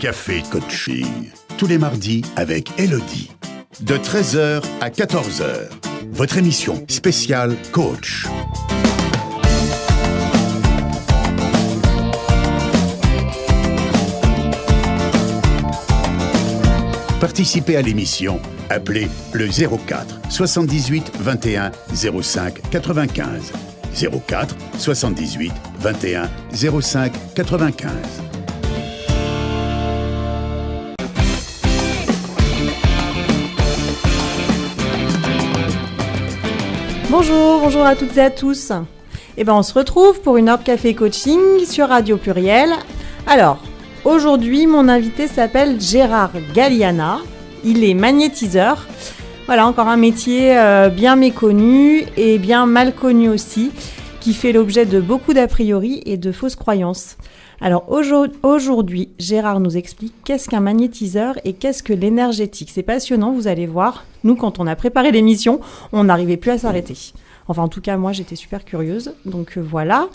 Café Coaching, tous les mardis avec Elodie. De 13h à 14h, votre émission spéciale Coach. Participez à l'émission, appelez le 04 78 21 05 95. 04 78 21 05 95. Bonjour à toutes et à tous. On se retrouve pour une heure de café coaching sur Radio Pluriel. Alors, aujourd'hui, mon invité s'appelle Gérard Galliana. Il est magnétiseur. Voilà, encore un métier bien méconnu et bien mal connu aussi, qui fait l'objet de beaucoup d'a priori et de fausses croyances. Alors aujourd'hui, Gérard nous explique qu'est-ce qu'un magnétiseur et qu'est-ce que l'énergétique. C'est passionnant, vous allez voir. Nous, quand on a préparé l'émission, on n'arrivait plus à s'arrêter. Enfin, en tout cas, moi, j'étais super curieuse. Donc voilà.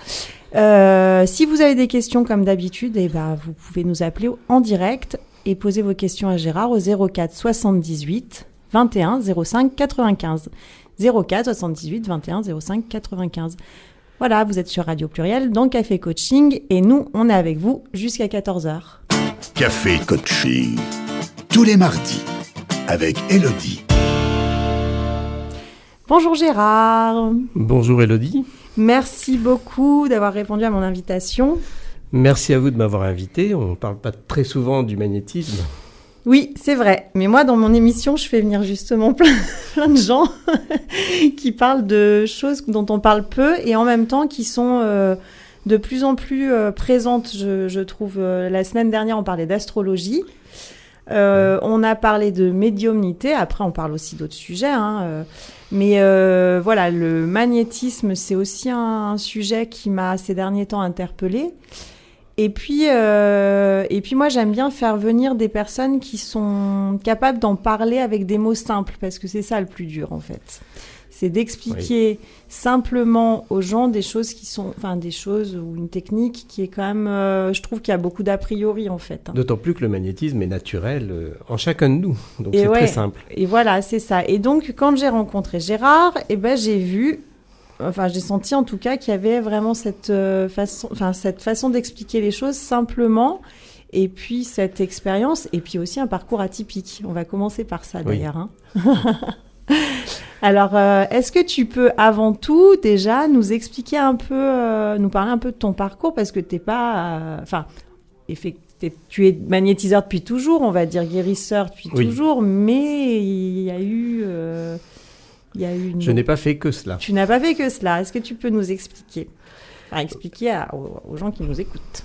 Si vous avez des questions comme d'habitude, vous pouvez nous appeler en direct et poser vos questions à Gérard au 04 78 21 05 95. 04 78 21 05 95. Voilà, vous êtes sur Radio Pluriel dans Café Coaching et nous, on est avec vous jusqu'à 14h. Café Coaching, tous les mardis, avec Elodie. Bonjour Gérard. Bonjour Elodie. Merci beaucoup d'avoir répondu à mon invitation. Merci à vous de m'avoir invité. On ne parle pas très souvent du magnétisme. Oui, c'est vrai. Mais moi, dans mon émission, je fais venir justement plein de gens qui parlent de choses dont on parle peu et en même temps qui sont de plus en plus présentes, je trouve. La semaine dernière, on parlait d'astrologie. On a parlé de médiumnité. Après, on parle aussi d'autres sujets. Mais voilà, le magnétisme, c'est aussi un sujet qui m'a ces derniers temps interpellée. Et puis moi, j'aime bien faire venir des personnes qui sont capables d'en parler avec des mots simples, parce que c'est ça le plus dur, en fait. C'est d'expliquer simplement aux gens des choses qui sont... Enfin, des choses ou une technique qui est quand même... je trouve qu'il y a beaucoup d'a priori, en fait. D'autant plus que le magnétisme est naturel en chacun de nous. Donc, c'est très simple. Et voilà, c'est ça. Et donc, quand j'ai rencontré Gérard, j'ai vu... Enfin, j'ai senti en tout cas qu'il y avait vraiment cette façon d'expliquer les choses simplement, et puis cette expérience, et puis aussi un parcours atypique. On va commencer par ça d'ailleurs. Alors, est-ce que tu peux avant tout déjà nous expliquer un peu, nous parler un peu de ton parcours, parce que t'es pas, tu es magnétiseur depuis toujours, on va dire guérisseur depuis toujours, mais il y a eu Je n'ai pas fait que cela. Tu n'as pas fait que cela. Est-ce que tu peux nous expliquer aux gens qui nous écoutent?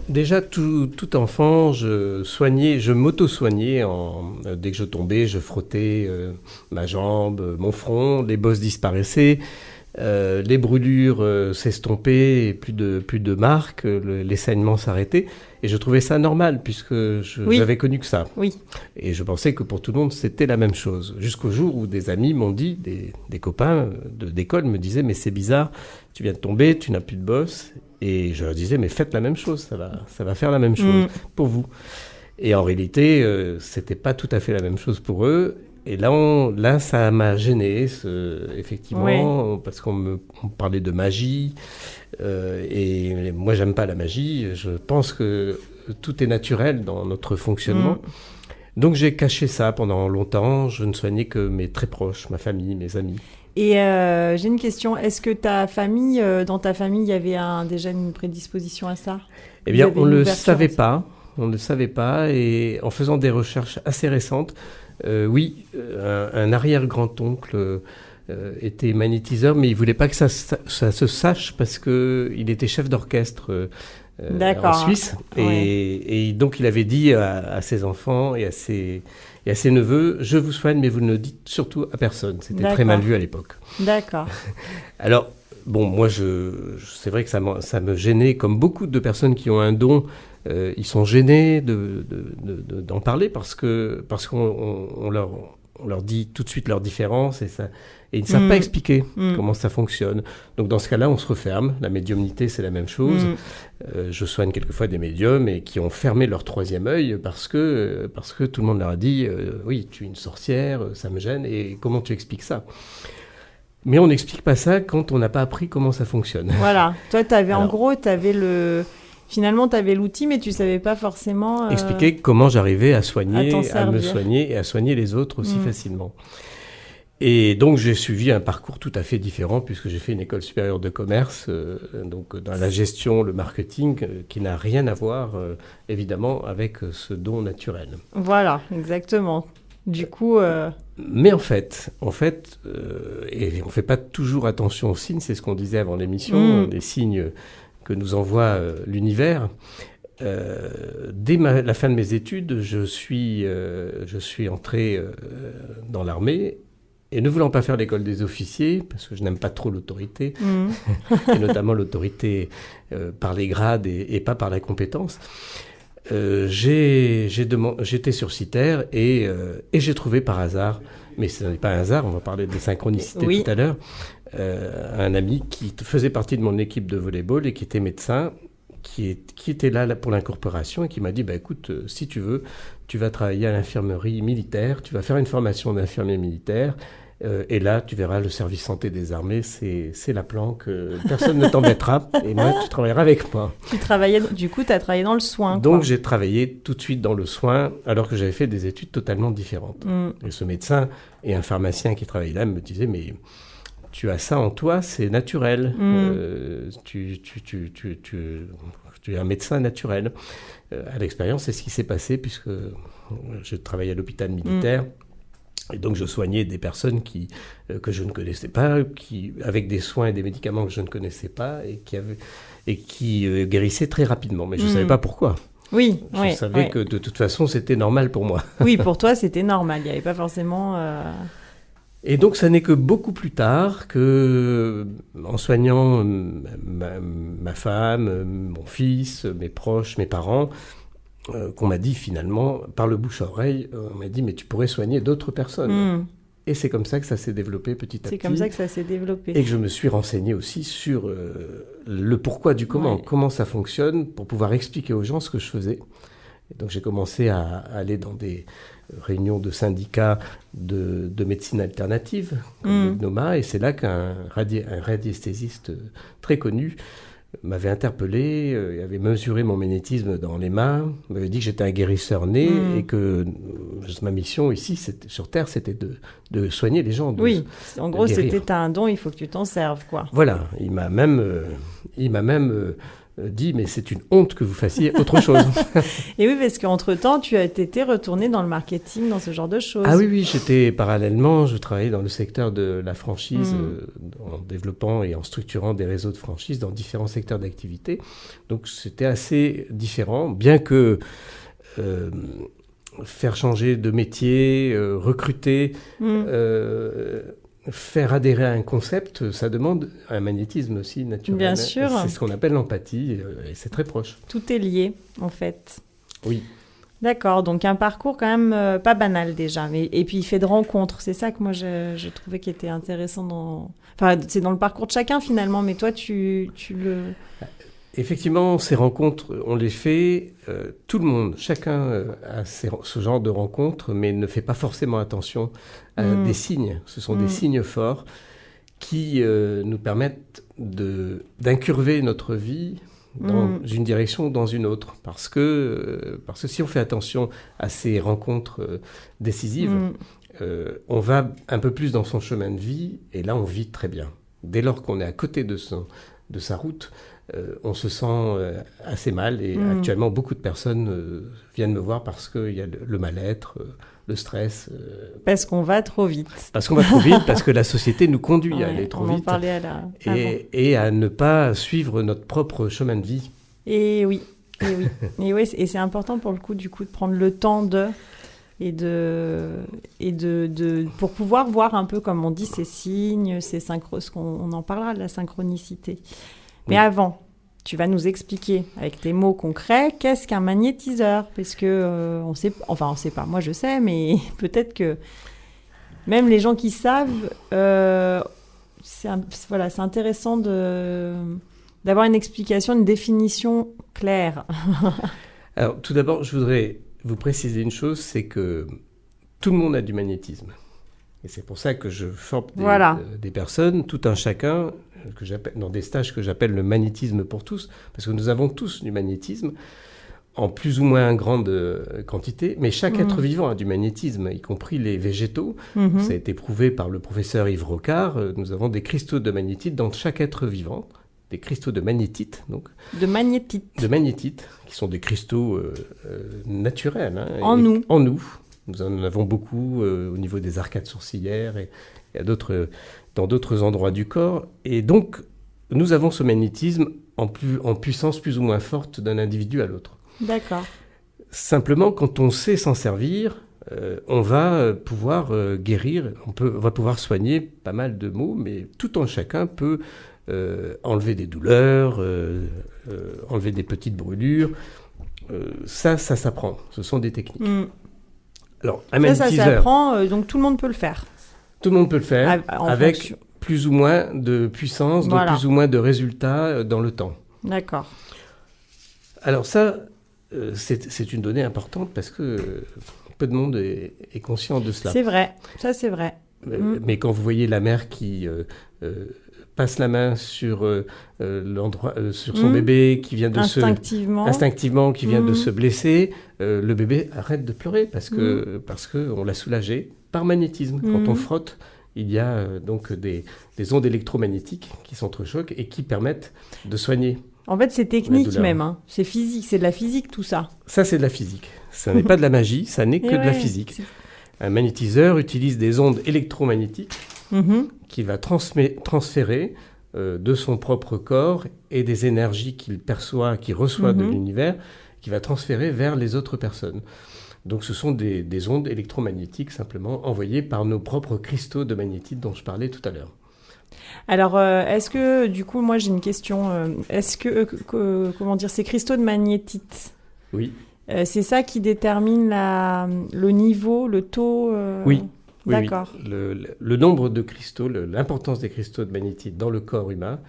Déjà, tout enfant, je m'auto-soignais. Dès que je tombais, je frottais ma jambe, mon front, les bosses disparaissaient, les brûlures s'estompaient, et plus de marques, les saignements s'arrêtaient. Et je trouvais ça normal, puisque j'avais connu que ça. Oui. Et je pensais que pour tout le monde, c'était la même chose. Jusqu'au jour où des amis m'ont dit, des copains d'école me disaient « Mais c'est bizarre, tu viens de tomber, tu n'as plus de bosse. » Et je leur disais « Mais faites la même chose, ça va faire la même chose pour vous. » Et en réalité, c'était pas tout à fait la même chose pour eux. Et là ça m'a gêné, effectivement, parce qu'on me parlait de magie. Et moi, j'aime pas la magie. Je pense que tout est naturel dans notre fonctionnement. Donc, j'ai caché ça pendant longtemps. Je ne soignais que mes très proches, ma famille, mes amis. Et j'ai une question. Est-ce que dans ta famille, il y avait déjà une prédisposition à ça? Eh bien, on ne le savait pas. On ne le savait pas. Et en faisant des recherches assez récentes, un arrière-grand-oncle était magnétiseur, mais il ne voulait pas que ça se sache parce qu'il était chef d'orchestre en Suisse. Et donc, il avait dit à ses enfants et à ses neveux, je vous soigne, mais vous ne le dites surtout à personne. C'était très mal vu à l'époque. D'accord. Alors, bon, moi, c'est vrai que ça me gênait, comme beaucoup de personnes qui ont un don. Ils sont gênés d'en parler parce qu'on leur dit tout de suite leur différence Et ils ne savent pas expliquer comment ça fonctionne. Donc dans ce cas-là, on se referme. La médiumnité, c'est la même chose. Je soigne quelquefois des médiums et qui ont fermé leur troisième œil parce que tout le monde leur a dit oui, tu es une sorcière, ça me gêne. Et comment tu expliques ça ? Mais on n'explique pas ça quand on n'a pas appris comment ça fonctionne. Voilà. Toi, finalement, tu avais l'outil, mais tu ne savais pas forcément... Expliquer comment j'arrivais à me soigner et à soigner les autres aussi facilement. Et donc, j'ai suivi un parcours tout à fait différent puisque j'ai fait une école supérieure de commerce, donc dans la gestion, le marketing, qui n'a rien à voir, évidemment, avec ce don naturel. Voilà, exactement. Du coup... Mais en fait, et on ne fait pas toujours attention aux signes, c'est ce qu'on disait avant l'émission, les signes que nous envoie l'univers. Dès la fin de mes études, je suis entré dans l'armée. Et ne voulant pas faire l'école des officiers, parce que je n'aime pas trop l'autorité, et notamment l'autorité par les grades et pas par la compétence, j'étais sur Citer et j'ai trouvé par hasard, mais ce n'est pas un hasard, on va parler de synchronicité tout à l'heure, un ami qui faisait partie de mon équipe de volleyball et qui était médecin, qui était là pour l'incorporation et qui m'a dit écoute, si tu veux, tu vas travailler à l'infirmerie militaire, tu vas faire une formation d'infirmier militaire. Et là, tu verras, le service santé des armées, c'est la planque. Personne ne t'embêtera. Et moi, tu travailleras avec moi. Tu as travaillé dans le soin. Donc, j'ai travaillé tout de suite dans le soin, alors que j'avais fait des études totalement différentes. Et ce médecin et un pharmacien qui travaillait là me disaient, mais tu as ça en toi, c'est naturel. Tu es un médecin naturel. À l'expérience, c'est ce qui s'est passé, puisque je travaillais à l'hôpital militaire. Et donc, je soignais des personnes que je ne connaissais pas, avec des soins et des médicaments que je ne connaissais pas et qui guérissaient très rapidement. Mais je ne savais pas pourquoi. Oui, je savais que de toute façon, c'était normal pour moi. Oui, pour toi, c'était normal. Il n'y avait pas forcément... Et donc, ça n'est que beaucoup plus tard que, en soignant ma femme, mon fils, mes proches, mes parents... qu'on m'a dit finalement, par le bouche à oreille, on m'a dit, mais tu pourrais soigner d'autres personnes. Et c'est comme ça que ça s'est développé petit à petit. C'est comme ça que ça s'est développé. Et que je me suis renseigné aussi sur le pourquoi du comment, comment ça fonctionne, pour pouvoir expliquer aux gens ce que je faisais. Et donc j'ai commencé à aller dans des réunions de syndicats de médecine alternative, comme le GNOMA, et c'est là qu'un radiesthésiste très connu m'avait interpellé, avait mesuré mon magnétisme dans les mains, m'avait dit que j'étais un guérisseur né et que ma mission ici, sur Terre, c'était de soigner les gens. Oui, en gros, c'était un don, il faut que tu t'en serves, quoi. Voilà, il m'a même dit, mais c'est une honte que vous fassiez autre chose. Et oui, parce qu'entre-temps, tu as été retourné dans le marketing, dans ce genre de choses. Ah oui, parallèlement, je travaillais dans le secteur de la franchise, en développant et en structurant des réseaux de franchise dans différents secteurs d'activité. Donc c'était assez différent, bien que faire changer de métier, recruter... faire adhérer à un concept, ça demande un magnétisme aussi naturel. Bien sûr. C'est ce qu'on appelle l'empathie, et c'est très proche. Tout est lié, en fait. Oui. D'accord, donc un parcours quand même pas banal déjà, et puis fait de rencontres. C'est ça que moi je trouvais qui était intéressant Enfin, c'est dans le parcours de chacun finalement, mais toi tu le... Effectivement, ces rencontres, on les fait, tout le monde, chacun a ce genre de rencontres, mais ne fait pas forcément attention à des signes. Ce sont des signes forts qui nous permettent d'incurver notre vie dans une direction ou dans une autre. Parce que si on fait attention à ces rencontres décisives, on va un peu plus dans son chemin de vie, et là on vit très bien. Dès lors qu'on est à côté de sa route, on se sent assez mal, et actuellement beaucoup de personnes viennent me voir parce qu'il y a le mal-être, le stress. Parce qu'on va trop vite. Parce qu'on va trop vite, parce que la société nous conduit à aller trop vite et à ne pas suivre notre propre chemin de vie. Et oui, et c'est important pour le coup, du coup, de prendre le temps pour pouvoir voir un peu, comme on dit, ces signes, on en parlera de la synchronicité. Mais avant, tu vas nous expliquer avec tes mots concrets qu'est-ce qu'un magnétiseur, parce que on sait pas. Moi je sais, mais peut-être que Même les gens qui savent, c'est intéressant d'avoir une explication, une définition claire. Alors, tout d'abord, je voudrais vous préciser une chose, c'est que tout le monde a du magnétisme. Et c'est pour ça que je forme des personnes, tout un chacun, que j'appelle, dans des stages que j'appelle le magnétisme pour tous, parce que nous avons tous du magnétisme, en plus ou moins grande quantité, mais chaque être vivant a du magnétisme, y compris les végétaux. Ça a été prouvé par le professeur Yves Rocard. Nous avons des cristaux de magnétite dans chaque être vivant, des cristaux de magnétite. Donc, de magnétite, qui sont des cristaux naturels. Hein, en nous. Nous en avons beaucoup au niveau des arcades sourcilières et dans d'autres endroits du corps. Et donc, nous avons ce magnétisme en puissance plus ou moins forte d'un individu à l'autre. D'accord. Simplement, quand on sait s'en servir, on va pouvoir guérir, on va pouvoir soigner pas mal de maux, mais tout en chacun peut enlever des douleurs, enlever des petites brûlures. Ça s'apprend. Ce sont des techniques. Alors, un magnétiseur, ça s'apprend, donc tout le monde peut le faire. Tout le monde peut le faire avec plus ou moins de puissance, donc plus ou moins de résultats dans le temps. D'accord. Alors ça, c'est une donnée importante parce que peu de monde est conscient de cela. C'est vrai, ça c'est vrai. Mais quand vous voyez la mère qui passe la main sur l'endroit, sur son bébé qui vient de instinctivement qui vient de se blesser, le bébé arrête de pleurer parce que on l'a soulagé par magnétisme. Quand on frotte, il y a donc des ondes électromagnétiques qui s'entrechoquent et qui permettent de soigner. En fait, c'est technique même, hein. C'est physique, c'est de la physique tout ça. Ça, c'est de la physique. Ça n'est pas de la magie, ça n'est que de la physique. Un magnétiseur utilise des ondes électromagnétiques qu'il va transférer de son propre corps et des énergies qu'il reçoit de l'univers, qu'il va transférer vers les autres personnes. Donc ce sont des ondes électromagnétiques simplement envoyées par nos propres cristaux de magnétite dont je parlais tout à l'heure. Alors, est-ce que, du coup, moi j'ai une question, est-ce que, ces cristaux de magnétite, oui. C'est ça qui détermine le niveau, le taux Oui. D'accord. Oui. Le nombre de cristaux, l'importance des cristaux de magnétite dans le corps humain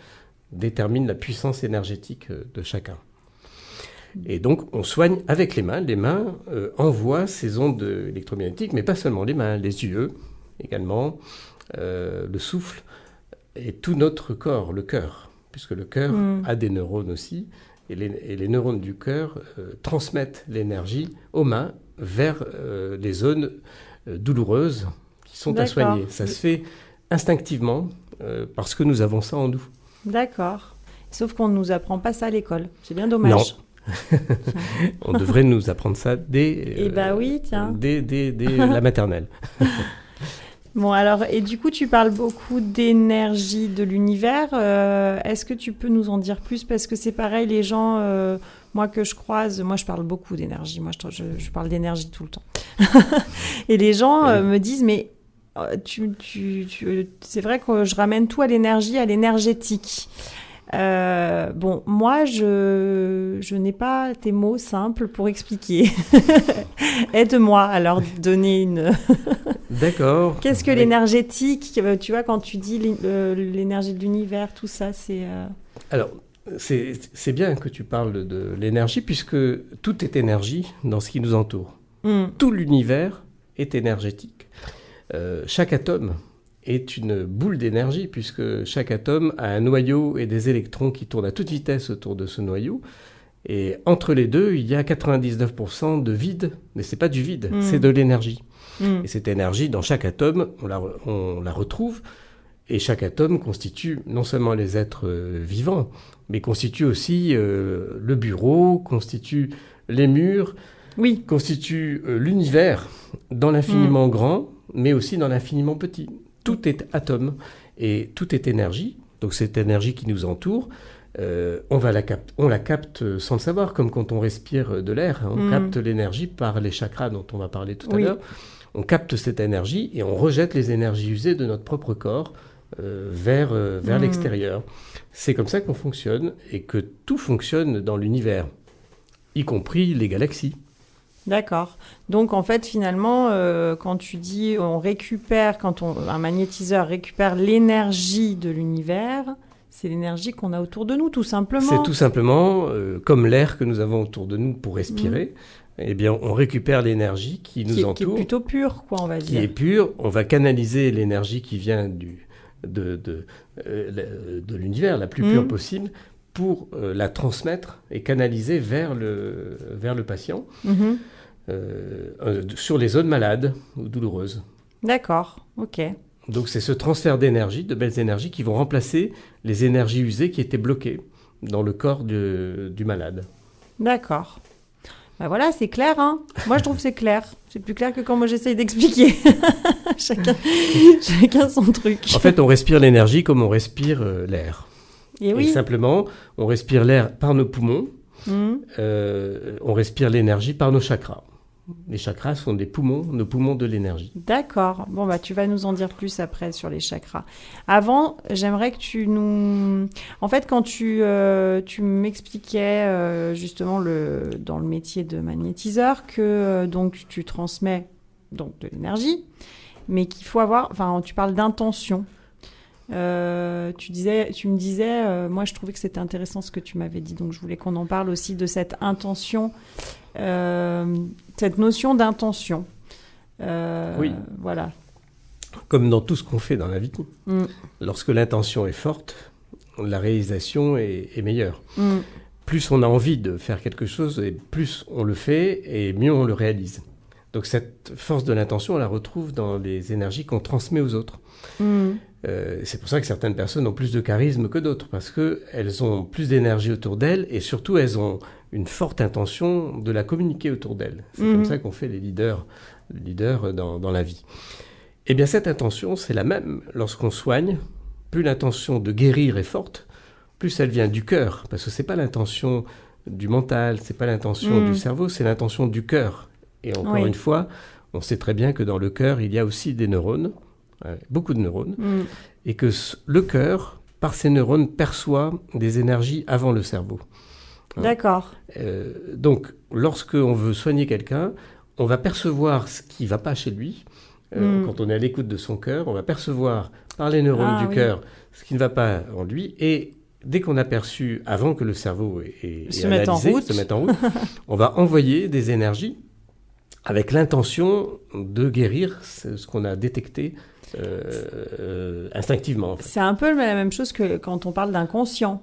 détermine la puissance énergétique de chacun. Et donc, on soigne avec les mains. Les mains envoient ces ondes électromagnétiques, mais pas seulement les mains, les yeux également, le souffle et tout notre corps, le cœur, puisque le cœur a des neurones aussi, et les neurones du cœur transmettent l'énergie aux mains vers les zones douloureuses qui sont à soigner. Ça se fait instinctivement parce que nous avons ça en nous. D'accord. Sauf qu'on ne nous apprend pas ça à l'école. C'est bien dommage. Non. On devrait nous apprendre ça dès la maternelle. Bon, alors, et du coup, tu parles beaucoup d'énergie de l'univers. Est-ce que tu peux nous en dire plus ? Parce que c'est pareil, les gens, moi que je croise, moi je parle beaucoup d'énergie. Moi, je parle d'énergie tout le temps. Et les gens me disent, mais c'est vrai que je ramène tout à l'énergie, à l'énergétique. Bon, moi, je n'ai pas tes mots simples pour expliquer. Aide-moi à leur donner une... D'accord. Qu'est-ce que l'énergétique ? Tu vois, quand tu dis l'énergie de l'univers, tout ça, c'est... Alors, c'est bien que tu parles de l'énergie, puisque tout est énergie dans ce qui nous entoure. Tout l'univers est énergétique. Chaque atome est une boule d'énergie, puisque chaque atome a un noyau et des électrons qui tournent à toute vitesse autour de ce noyau. Et entre les deux, il y a 99% de vide, mais ce n'est pas du vide, c'est de l'énergie. Et cette énergie, dans chaque atome, on la retrouve, et chaque atome constitue non seulement les êtres vivants, mais constitue aussi le bureau, constitue les murs, constitue l'univers dans l'infiniment grand, mais aussi dans l'infiniment petit. Tout est atome et tout est énergie. Donc cette énergie qui nous entoure, on la capte sans le savoir, comme quand on respire de l'air. Hein, on capte l'énergie par les chakras dont on va parler tout à l'heure. On capte cette énergie et on rejette les énergies usées de notre propre corps vers l'extérieur. C'est comme ça qu'on fonctionne et que tout fonctionne dans l'univers, y compris les galaxies. D'accord. Donc en fait finalement, quand tu dis on récupère, un magnétiseur récupère l'énergie de l'univers, c'est l'énergie qu'on a autour de nous tout simplement. C'est tout simplement comme l'air que nous avons autour de nous pour respirer. Eh bien, on récupère l'énergie qui nous entoure. Qui est plutôt pure, quoi, on va dire. Qui est pure. On va canaliser l'énergie qui vient de l'univers, la plus pure possible, pour la transmettre et canaliser vers le patient sur les zones malades ou douloureuses. D'accord, ok. Donc c'est ce transfert d'énergie, de belles énergies, qui vont remplacer les énergies usées qui étaient bloquées dans le corps du malade. D'accord. Ben voilà, c'est clair, hein. Moi, je trouve que c'est clair. C'est plus clair que quand moi, j'essaye d'expliquer. chacun son truc. En fait, on respire l'énergie comme on respire l'air. Et oui. Et simplement, on respire l'air par nos poumons. On respire l'énergie par nos chakras. Les chakras sont nos poumons de l'énergie. D'accord. Bon, bah, tu vas nous en dire plus après sur les chakras. Avant, j'aimerais que tu nous... En fait, quand tu m'expliquais justement dans le métier de magnétiseur que donc tu transmets donc de l'énergie, mais qu'il faut avoir... Enfin, tu parles d'intention. Tu me disais, moi je trouvais que c'était intéressant ce que tu m'avais dit, donc je voulais qu'on en parle aussi de cette intention, cette notion d'intention. Oui. Voilà. Comme dans tout ce qu'on fait dans la vie, lorsque l'intention est forte, la réalisation est meilleure. Plus on a envie de faire quelque chose, et plus on le fait, et mieux on le réalise. Donc cette force de l'intention, on la retrouve dans les énergies qu'on transmet aux autres. C'est pour ça que certaines personnes ont plus de charisme que d'autres, parce qu'elles ont plus d'énergie autour d'elles, et surtout elles ont une forte intention de la communiquer autour d'elles. C'est comme ça qu'on fait les leaders dans la vie. Eh bien cette intention, c'est la même lorsqu'on soigne. Plus l'intention de guérir est forte, plus elle vient du cœur, parce que c'est pas l'intention du mental, c'est pas l'intention du cerveau, c'est l'intention du cœur. Et encore une fois, on sait très bien que dans le cœur, il y a aussi des neurones, beaucoup de neurones, et que le cœur, par ses neurones, perçoit des énergies avant le cerveau. D'accord. Donc, lorsqu'on veut soigner quelqu'un, on va percevoir ce qui ne va pas chez lui. Quand on est à l'écoute de son cœur, on va percevoir par les neurones du cœur ce qui ne va pas en lui. Et dès qu'on a perçu, avant que le cerveau se mette en route, on va envoyer des énergies avec l'intention de guérir ce qu'on a détecté instinctivement. En fait. C'est un peu la même chose que quand on parle d'inconscient.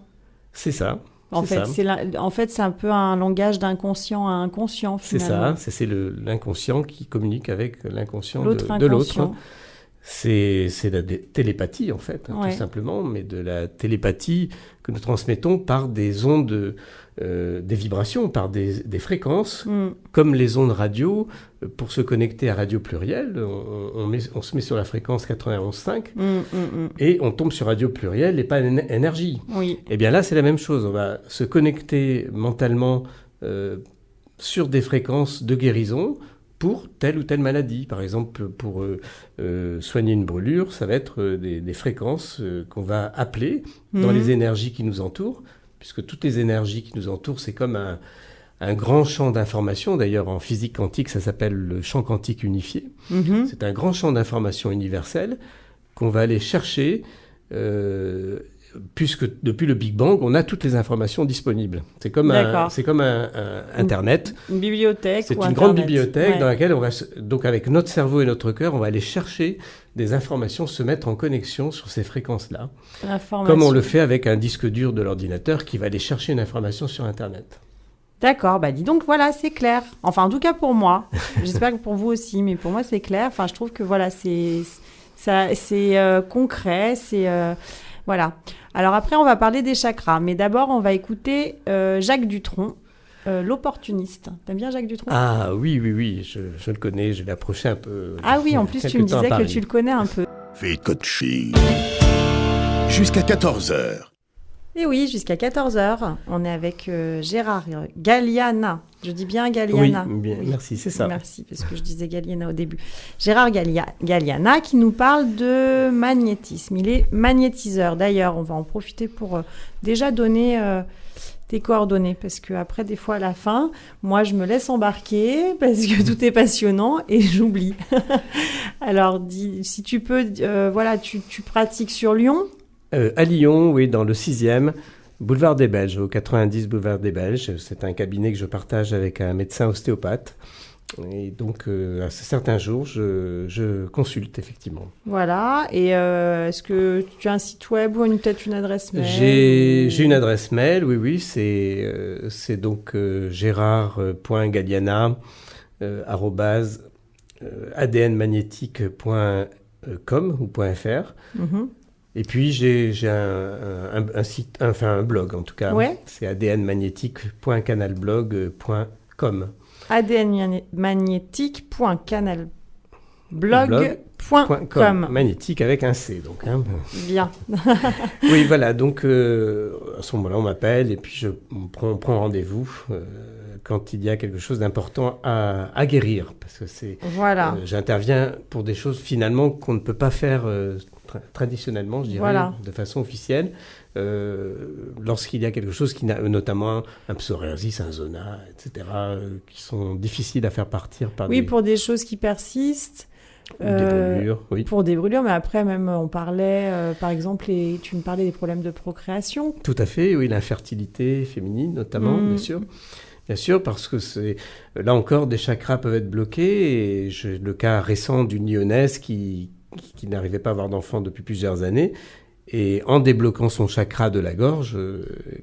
C'est ça. En fait, c'est un peu un langage d'inconscient à inconscient, finalement. C'est ça, c'est l'inconscient qui communique avec l'inconscient de l'autre. C'est de la télépathie, en fait, tout simplement, mais de la télépathie que nous transmettons par des ondes, des vibrations, par des fréquences, comme les ondes radio. Pour se connecter à Radio Pluriel, on se met sur la fréquence 91.5 et on tombe sur Radio Pluriel et pas énergie. Oui. Et bien là, c'est la même chose. On va se connecter mentalement sur des fréquences de guérison pour telle ou telle maladie. Par exemple, pour soigner une brûlure, ça va être des fréquences qu'on va appeler dans les énergies qui nous entourent, puisque toutes les énergies qui nous entourent, c'est comme un grand champ d'information. D'ailleurs, en physique quantique, ça s'appelle le champ quantique unifié. C'est un grand champ d'information universel qu'on va aller chercher, puisque depuis le Big Bang, on a toutes les informations disponibles. C'est comme un Internet. Une bibliothèque. C'est une grande bibliothèque dans laquelle on va, donc avec notre cerveau et notre cœur, on va aller chercher des informations, se mettre en connexion sur ces fréquences-là. Comme on le fait avec un disque dur de l'ordinateur qui va aller chercher une information sur Internet. D'accord, bah dis donc, voilà, c'est clair. Enfin, en tout cas pour moi. J'espère que pour vous aussi, mais pour moi, c'est clair. Enfin, je trouve que voilà, c'est concret, c'est... voilà. Alors après, on va parler des chakras. Mais d'abord, on va écouter Jacques Dutronc, l'opportuniste. T'aimes bien Jacques Dutronc ? Ah oui, je le connais, je l'ai approché un peu. Ah oui, en plus, tu me disais que tu le connais un peu. Fait coaching. Jusqu'à 14h. Et oui, jusqu'à 14 heures, on est avec Gérard Galliana. Je dis bien Galliana. Oui, bien, merci, c'est ça. Merci, parce que je disais Galliana au début. Gérard Galliana qui nous parle de magnétisme. Il est magnétiseur. D'ailleurs, on va en profiter pour déjà donner tes coordonnées, parce qu'après, des fois, à la fin, moi, je me laisse embarquer, parce que tout est passionnant, et j'oublie. Alors, si tu peux, voilà, tu pratiques sur Lyon. À Lyon, oui, dans le 6e, boulevard des Belges, au 90 boulevard des Belges. C'est un cabinet que je partage avec un médecin ostéopathe. Et donc, à certains jours, je consulte, effectivement. Voilà. Et est-ce que tu as un site web ou peut-être une adresse mail? J'ai une adresse mail, oui. C'est donc gérard.galliana @adnmagnétique.com ou .fr. Et puis, j'ai un site, enfin un blog en tout cas. Ouais. C'est adnmagnétique.canalblog.com. adnmagnétique.canalblog.com. Magnétique avec un C, donc. Hein. Bien. Oui, voilà. Donc, à ce moment-là, on m'appelle et puis on prend rendez-vous quand il y a quelque chose d'important à guérir. Parce que voilà. J'interviens pour des choses finalement qu'on ne peut pas faire traditionnellement, je dirais, voilà. de façon officielle. Lorsqu'il y a quelque chose notamment un psoriasis, un zona, etc., qui sont difficiles à faire partir par pour des choses qui persistent. Des brûlures, oui. Pour des brûlures, mais après même on parlait, par exemple, tu me parlais des problèmes de procréation. Tout à fait, oui, l'infertilité féminine notamment, bien sûr. Bien sûr, parce que là encore, des chakras peuvent être bloqués. Et j'ai le cas récent d'une lyonnaise qui n'arrivait pas à avoir d'enfant depuis plusieurs années. Et en débloquant son chakra de la gorge,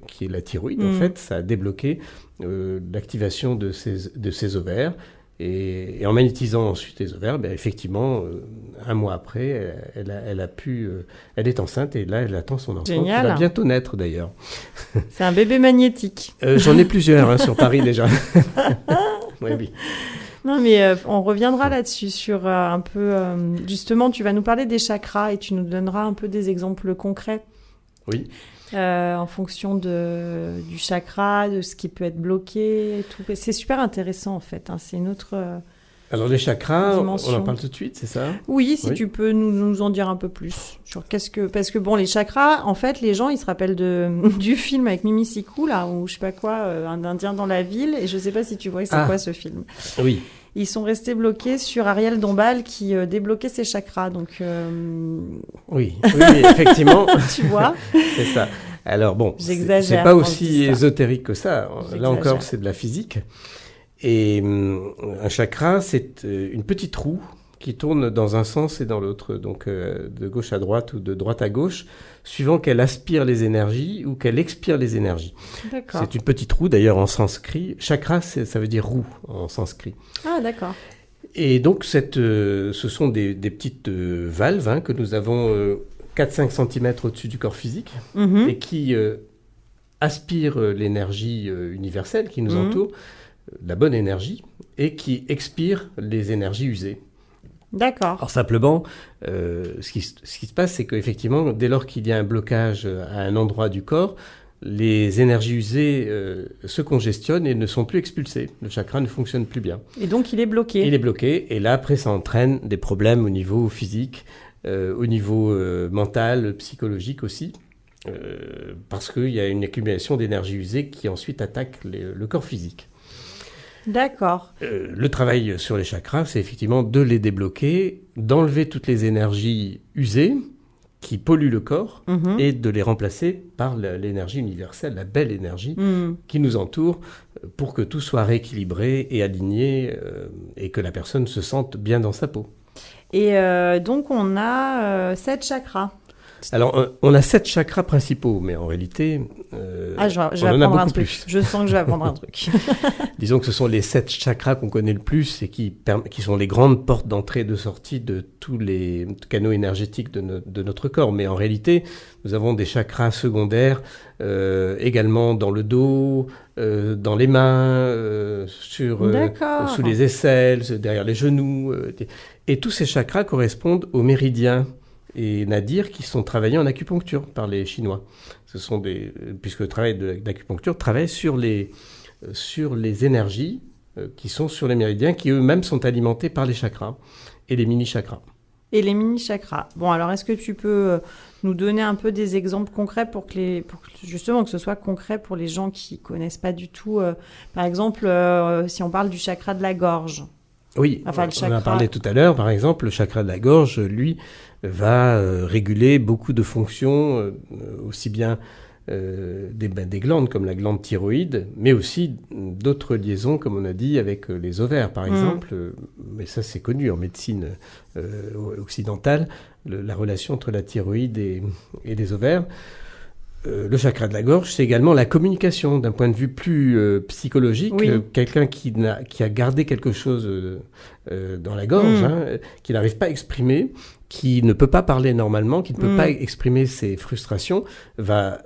qui est la thyroïde, en fait, ça a débloqué l'activation de ses ovaires. Et en magnétisant ensuite les ovaires, effectivement, un mois après, elle est enceinte et là, elle attend son enfant. Génial. Qui va bientôt naître d'ailleurs. C'est un bébé magnétique. J'en ai plusieurs sur Paris déjà. Oui. Non, mais on reviendra là-dessus sur un peu... justement, tu vas nous parler des chakras et tu nous donneras un peu des exemples concrets. Oui. En fonction du chakra, de ce qui peut être bloqué et tout. C'est super intéressant en fait. C'est une autre Alors les chakras, dimension. On en parle tout de suite, c'est ça? Oui, si tu peux nous en dire un peu plus. Parce que bon, les chakras, en fait, les gens, ils se rappellent du film avec Mimi Sikou, là, ou je sais pas quoi, un Indien dans la ville. Et je sais pas si tu vois, c'est quoi ce film? Oui. Ils sont restés bloqués sur Ariel Dombal qui débloquait ses chakras. Donc, oui, effectivement. Tu vois? C'est ça. Alors bon, j'exagère. C'est pas aussi ésotérique que ça. J'exagère. Là encore, c'est de la physique. Et un chakra, c'est une petite roue qui tourne dans un sens et dans l'autre, donc de gauche à droite ou de droite à gauche, suivant qu'elle aspire les énergies ou qu'elle expire les énergies. D'accord. C'est une petite roue, d'ailleurs, en sanskrit. Chakra, ça veut dire roue en sanskrit. Ah, d'accord. Et donc, ce sont des petites valves que nous avons 4-5 cm au-dessus du corps physique et qui aspirent l'énergie universelle qui nous entoure, la bonne énergie, et qui expirent les énergies usées. D'accord. Alors simplement, ce qui se passe, c'est qu'effectivement, dès lors qu'il y a un blocage à un endroit du corps, les énergies usées se congestionnent et ne sont plus expulsées. Le chakra ne fonctionne plus bien. Et donc, il est bloqué. Il est bloqué, et là, après, ça entraîne des problèmes au niveau physique, au niveau mental, psychologique aussi, parce qu'il y a une accumulation d'énergie usée qui ensuite attaque le corps physique. D'accord. Le travail sur les chakras, c'est effectivement de les débloquer, d'enlever toutes les énergies usées qui polluent le corps et de les remplacer par l'énergie universelle, la belle énergie qui nous entoure pour que tout soit rééquilibré et aligné et que la personne se sente bien dans sa peau. Et donc, on a 7 chakras. Alors, on a 7 chakras principaux, mais en réalité, je on vais en a apprendre beaucoup un truc. plus. Je sens que je vais apprendre un truc. Disons que ce sont les 7 chakras qu'on connaît le plus et qui sont les grandes portes d'entrée et de sortie de tous les canaux énergétiques de notre corps. Mais en réalité, nous avons des chakras secondaires également dans le dos, dans les mains, sous les aisselles, derrière les genoux. Et tous ces chakras correspondent aux méridiens et Nadir qui sont travaillés en acupuncture par les Chinois. Puisque le travail d'acupuncture travaille sur les énergies qui sont sur les méridiens, qui eux-mêmes sont alimentés par les chakras et les mini-chakras. Et les mini-chakras. Bon, alors est-ce que tu peux nous donner un peu des exemples concrets pour que justement que ce soit concret pour les gens qui connaissent pas du tout. Par exemple, si on parle du chakra de la gorge. Oui, enfin, on en a parlé tout à l'heure. Par exemple, le chakra de la gorge, lui, va réguler beaucoup de fonctions, aussi bien des glandes comme la glande thyroïde, mais aussi d'autres liaisons, comme on a dit, avec les ovaires, par exemple. Mais ça, c'est connu en médecine occidentale, la relation entre la thyroïde et les ovaires. Le chakra de la gorge, c'est également la communication d'un point de vue plus psychologique. Oui. Quelqu'un qui a gardé quelque chose dans la gorge, qui n'arrive pas à exprimer, qui ne peut pas parler normalement, qui ne peut pas exprimer ses frustrations, va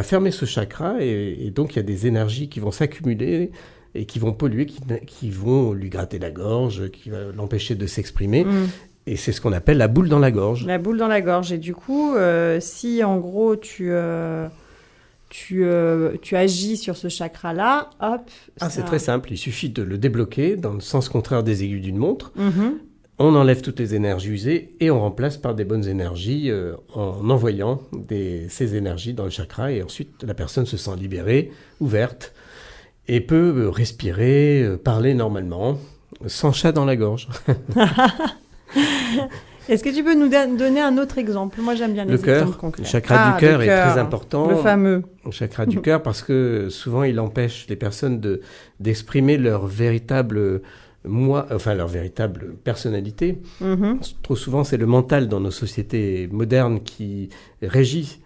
fermer ce chakra et donc il y a des énergies qui vont s'accumuler et qui vont polluer, qui vont lui gratter la gorge, qui va l'empêcher de s'exprimer. Et c'est ce qu'on appelle la boule dans la gorge. La boule dans la gorge. Et du coup, si en gros tu agis sur ce chakra-là, hop. C'est très simple. Il suffit de le débloquer dans le sens contraire des aiguilles d'une montre. On enlève toutes les énergies usées et on remplace par des bonnes énergies en envoyant ces énergies dans le chakra. Et ensuite, la personne se sent libérée, ouverte et peut respirer, parler normalement, sans chat dans la gorge. Est-ce que tu peux nous donner un autre exemple ? Moi, j'aime bien les exemples concrets. Le chakra du cœur est très important. Le fameux. Le chakra du cœur, parce que souvent, il empêche les personnes d'exprimer leur véritable leur véritable personnalité. Trop souvent, c'est le mental dans nos sociétés modernes qui régit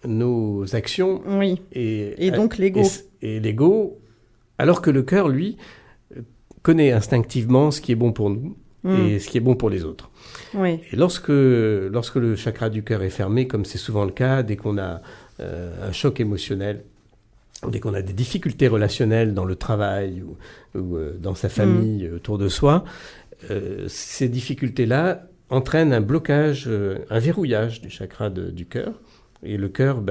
nos actions. Oui. Et donc l'ego. Et l'ego, alors que le cœur, lui, connaît instinctivement ce qui est bon pour nous et ce qui est bon pour les autres. Oui. Et lorsque le chakra du cœur est fermé, comme c'est souvent le cas, dès qu'on a un choc émotionnel, dès qu'on a des difficultés relationnelles dans le travail ou dans sa famille, autour de soi, ces difficultés-là entraînent un blocage, un verrouillage du chakra du cœur. Et le cœur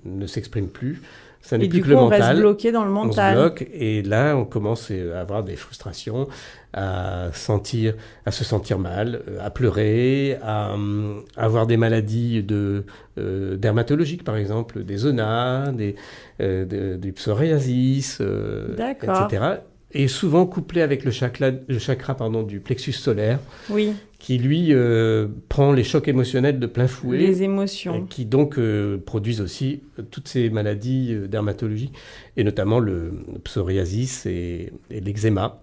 ne s'exprime plus. Ça n'est plus que le mental. On reste bloqué dans le mental. On se bloque et là, on commence à avoir des frustrations, à se sentir mal, à pleurer, à avoir des maladies dermatologiques, par exemple, des zonas, des psoriasis, etc. Et souvent couplé avec le chakra du plexus solaire, qui lui prend les chocs émotionnels de plein fouet. Les émotions. Qui donc produisent aussi toutes ces maladies dermatologiques, et notamment le psoriasis et l'eczéma.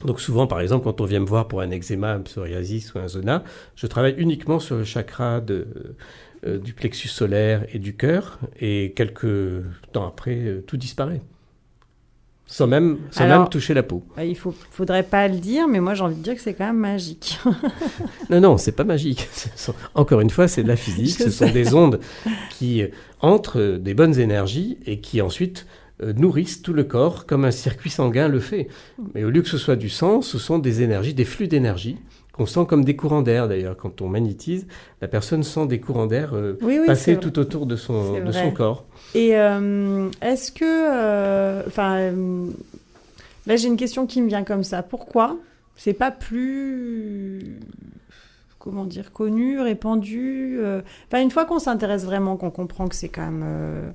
Donc souvent, par exemple, quand on vient me voir pour un eczéma, un psoriasis ou un zona, je travaille uniquement sur le chakra du plexus solaire et du cœur, et quelques temps après, tout disparaît. Sans même toucher la peau. Il faudrait pas le dire, mais moi j'ai envie de dire que c'est quand même magique. Non, c'est pas magique. Encore une fois, c'est de la physique. Ce sont des ondes qui entrent des bonnes énergies et qui ensuite nourrissent tout le corps comme un circuit sanguin le fait. Mais au lieu que ce soit du sang, ce sont des énergies, des flux d'énergie qu'on sent comme des courants d'air. D'ailleurs, quand on magnétise, la personne sent des courants d'air passer tout autour de son corps. Et est-ce que... là, j'ai une question qui me vient comme ça. Pourquoi c'est pas plus... connu, répandu une fois qu'on s'intéresse vraiment, qu'on comprend que c'est quand même...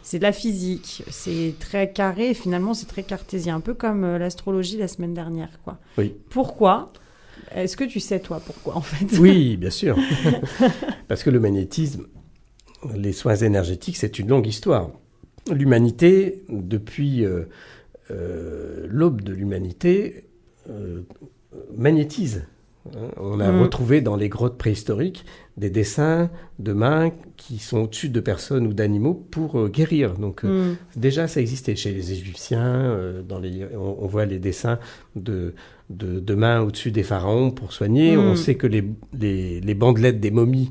c'est de la physique, c'est très carré, et finalement, c'est très cartésien. Un peu comme l'astrologie la semaine dernière, quoi. Oui. Pourquoi ? Est-ce que tu sais, toi, pourquoi, en fait ? Oui, bien sûr. Parce que le magnétisme, les soins énergétiques, c'est une longue histoire. L'humanité, depuis l'aube de l'humanité, magnétise. On a retrouvé dans les grottes préhistoriques des dessins de mains qui sont au-dessus de personnes ou d'animaux pour guérir. Donc déjà, ça existait chez les Égyptiens. On voit les dessins de mains au-dessus des pharaons pour soigner. On sait que les bandelettes des momies,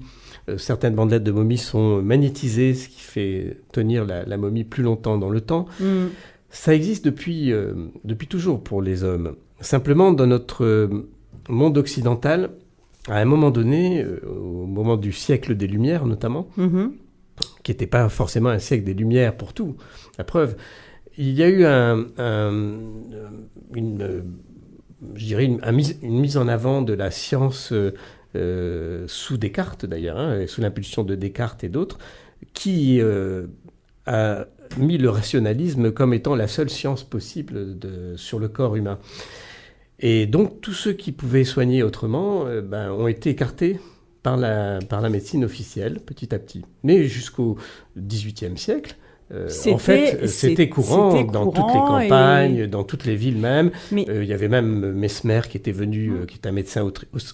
certaines bandelettes de momies sont magnétisées, ce qui fait tenir la momie plus longtemps dans le temps. Ça existe depuis toujours pour les hommes. Simplement, dans notre monde occidental, à un moment donné, au moment du siècle des Lumières notamment, qui n'était pas forcément un siècle des Lumières pour tout, la preuve, il y a eu une mise en avant de la science sous Descartes d'ailleurs, sous l'impulsion de Descartes et d'autres, qui a mis le rationalisme comme étant la seule science possible sur le corps humain. Et donc tous ceux qui pouvaient soigner autrement ont été écartés par la médecine officielle petit à petit. Mais jusqu'au XVIIIe siècle, en fait, c'était courant dans toutes les campagnes, dans toutes les villes même. Il y avait même Mesmer qui était venu, qui est un médecin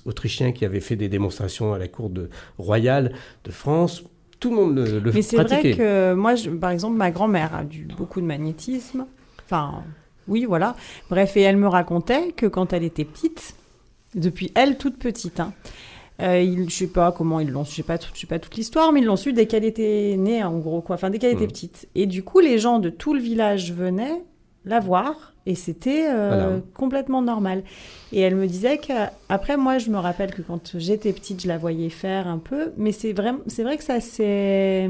autrichien qui avait fait des démonstrations à la cour royale de France. Tout le monde le pratiquait. Mais c'est vrai que moi, par exemple, ma grand-mère a eu beaucoup de magnétisme. Enfin, oui, voilà. Bref, et elle me racontait que quand elle était petite, depuis elle toute petite, je sais pas comment ils l'ont, je sais pas toute l'histoire, mais ils l'ont su dès qu'elle était née, en gros, quoi. Enfin, dès qu'elle était petite. Et du coup, les gens de tout le village venaient la voir, et c'était complètement normal. Et elle me disait qu'après, moi, je me rappelle que quand j'étais petite, je la voyais faire un peu, mais c'est vrai que ça c'est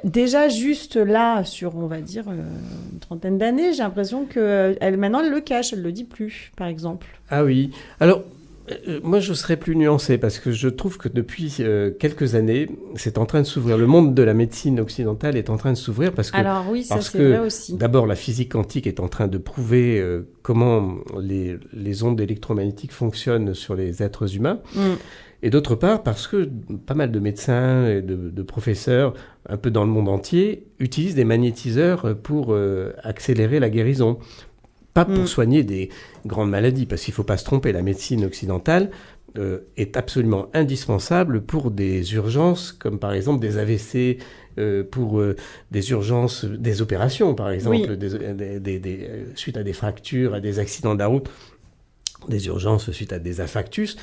déjà juste là, sur, on va dire, une trentaine d'années, j'ai l'impression maintenant, elle le cache, elle le dit plus, par exemple. Ah oui. Alors, moi, je serais plus nuancé parce que je trouve que depuis quelques années, c'est en train de s'ouvrir. Le monde de la médecine occidentale est en train de s'ouvrir parce que... Alors oui, ça c'est vrai aussi. D'abord, la physique quantique est en train de prouver comment les ondes électromagnétiques fonctionnent sur les êtres humains. Et d'autre part, parce que pas mal de médecins et de professeurs, un peu dans le monde entier, utilisent des magnétiseurs pour accélérer la guérison. Pas pour soigner des grandes maladies, parce qu'il ne faut pas se tromper, la médecine occidentale est absolument indispensable pour des urgences, comme par exemple des AVC, pour des urgences, des opérations par exemple, suite à des fractures, à des accidents de la route, des urgences suite à des infarctus,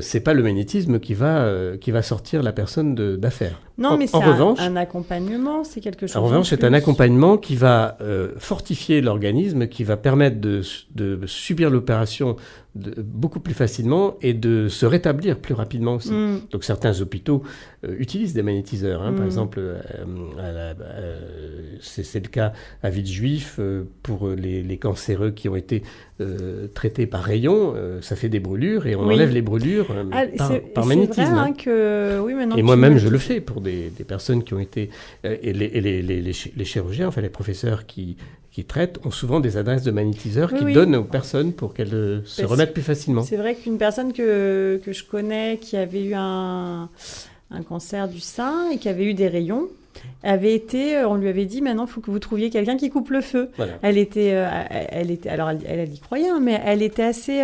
c'est pas le magnétisme qui va sortir la personne d'affaire. Non, mais c'est un accompagnement, c'est quelque chose. En revanche, c'est un accompagnement qui va fortifier l'organisme, qui va permettre de subir l'opération beaucoup plus facilement et de se rétablir plus rapidement aussi. Donc certains hôpitaux utilisent des magnétiseurs. Par exemple, c'est le cas à Villejuif pour les cancéreux qui ont été traités par rayon. Ça fait des brûlures et on enlève les brûlures par magnétisme. C'est vrai que et moi-même, je le fais pour des personnes qui ont été... et les chirurgiens, enfin les professeurs qui traitent, ont souvent des adresses de magnétiseurs qui donnent aux personnes pour qu'elles se remettent plus facilement. C'est vrai qu'une personne que je connais qui avait eu un cancer du sein et qui avait eu des rayons, on lui avait dit maintenant il faut que vous trouviez quelqu'un qui coupe le feu. Voilà. Elle y croyait, mais elle était assez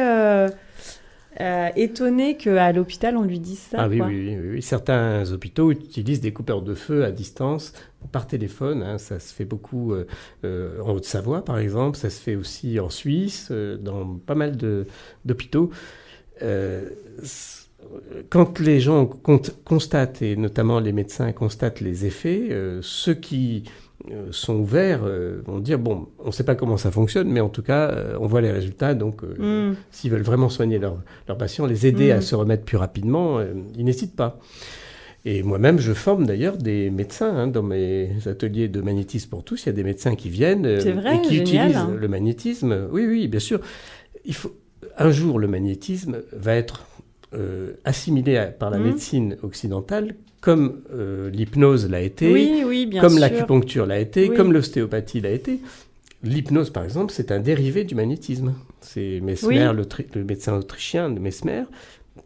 étonnée qu'à l'hôpital on lui dise ça. Ah oui. Certains hôpitaux utilisent des coupeurs de feu à distance par téléphone. Ça se fait beaucoup en Haute-Savoie par exemple, ça se fait aussi en Suisse, dans pas mal d'hôpitaux. Quand les gens constatent, et notamment les médecins constatent les effets, ceux qui sont ouverts vont dire, bon, on ne sait pas comment ça fonctionne, mais en tout cas, on voit les résultats, donc s'ils veulent vraiment soigner leurs patients, les aider à se remettre plus rapidement, ils n'hésitent pas. Et moi-même, je forme d'ailleurs des médecins dans mes ateliers de magnétisme pour tous. Il y a des médecins qui viennent et qui utilisent le magnétisme. Oui, bien sûr. Un jour, le magnétisme va être assimilé par la médecine occidentale comme l'hypnose l'a été, comme l'acupuncture l'a été, comme l'ostéopathie l'a été. L'hypnose, par exemple, c'est un dérivé du magnétisme. C'est Mesmer, le médecin autrichien de Mesmer,